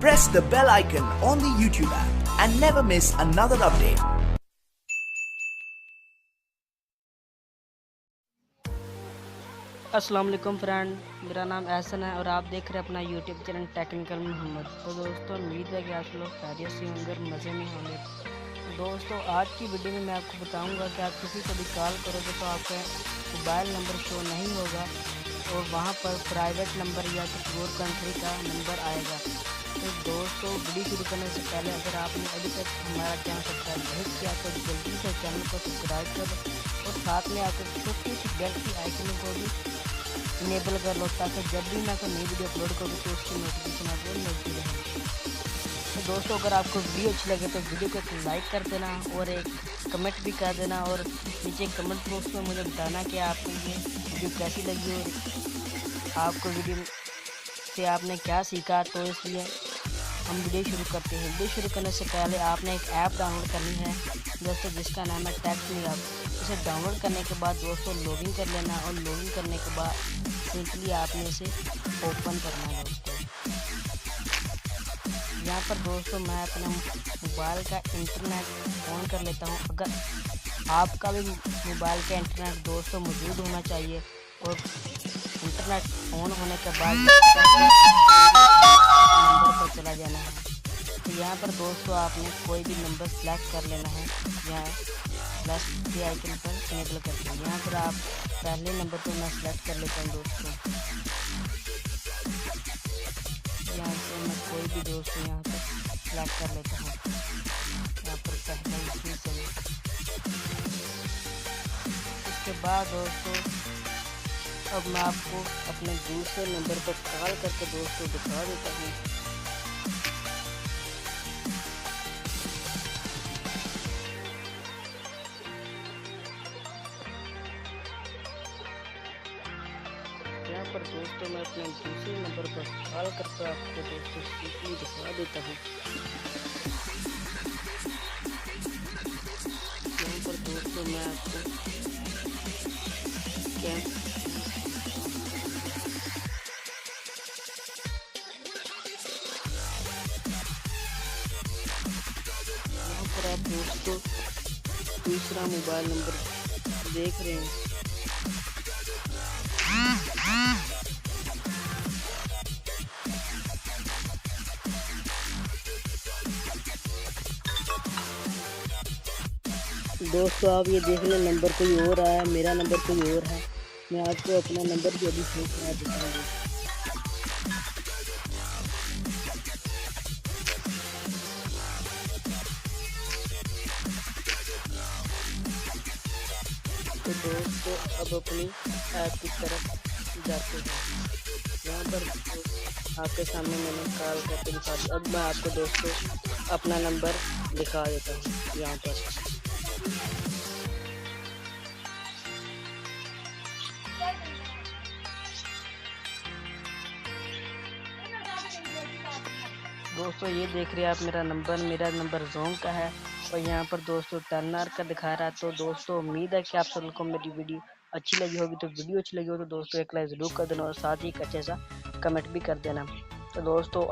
press the bell icon on the YouTube app and never miss another update. अस्सलाम वालेकुम friend, मेरा नाम एहसन है और आप देख रहे हैं अपना यूट्यूब चैनल टेक्निकल मोहम्मद। तो दोस्तों उम्मीद है कि आप लोग खैरियत से होंगे और मज़े में होंगे। तो दोस्तों आज की वीडियो में मैं आपको बताऊंगा कि आप किसी को भी कॉल करोगे तो आपका मोबाइल नंबर शो नहीं होगा और वहां पर प्राइवेट नंबर या किसी और कंट्री का नंबर आएगा। तो दोस्तों वीडियो शुरू करने से पहले अगर आपने अभी तक हमारा चैनल सब्सक्राइब नहीं किया तो जल्दी से चैनल को सब्सक्राइब करो और साथ में आकर छोटी सी बेल की आइकन को भी इनेबल कर लो ताकि जब भी मैं कोई नई वीडियो अपलोड करूँ तो उसकी नोटिफिकेशन आपको मिलती रहे। तो दोस्तों अगर आपको वीडियो अच्छी लगे तो वीडियो को एक लाइक कर देना और एक कमेंट भी कर देना और नीचे कमेंट बॉक्स में मुझे बताना कि आपको ये वीडियो कैसी लगी और आपको वीडियो से आपने क्या सीखा। तो इसलिए हम वीडियो शुरू करते हैं। वीडियो शुरू करने से पहले आपने एक ऐप डाउनलोड करनी है दोस्तों जिसका नाम है टीचनिकल। इसे डाउनलोड करने के बाद दोस्तों लॉगिन कर लेना और लॉगिन करने के बाद सिंपली आपने इसे ओपन करना है। दोस्तों यहाँ पर दोस्तों मैं अपना मोबाइल का इंटरनेट ऑन कर लेता हूँ। अगर आपका भी मोबाइल का इंटरनेट दोस्तों मौजूद होना चाहिए और इंटरनेट ऑन होने के बाद नंबर पर चला जाना है। तो यहाँ पर दोस्तों आपने कोई भी नंबर सेलेक्ट कर लेना है। यहाँ प्लस के आइकन पर इनेबल करते हैं। यहाँ पर आप पहले नंबर को मैं सेलेक्ट कर लेता हूँ दोस्तों। यहाँ से मैं कोई भी दोस्तों यहाँ पर सेलेक्ट कर लेता हूँ। यहाँ पर पहले इसी से इसके बाद दोस्तों अब मैं आपको अपने दूसरे नंबर पर कॉल करके दोस्तों दिखा देता हूँ। यहाँ पर दोस्तों मैं अपने दूसरे नंबर पर कॉल करके आपको दोस्तों सीधी दिखा देता हूँ। यहाँ पर दोस्तों मैं आपको आप दोस्तों दूसरा मोबाइल नंबर देख रहे हैं। दोस्तों आप ये देख लें नंबर कोई और आया है, मेरा नंबर कोई और है। मैं आपको अपना नंबर भी अभी सेव करा देता हूँ। तो दोस्तों अब अपनी ऐप की तरफ जाते हैं। यहाँ पर आपके सामने मैंने कॉल करके दिखा दिया। अब मैं आपको दोस्तों अपना नंबर दिखा देता हूँ। यहाँ पर दोस्तों ये देख रहे हैं आप मेरा नंबर जोंग का है और यहाँ पर दोस्तों 10 आवर का दिखा रहा है। तो दोस्तों उम्मीद है कि आप सब लोगों को मेरी वीडियो अच्छी लगी होगी। तो वीडियो अच्छी लगी हो तो दोस्तों एक लाइक ज़रूर कर देना और साथ ही एक अच्छे सा कमेंट भी कर देना। तो दोस्तों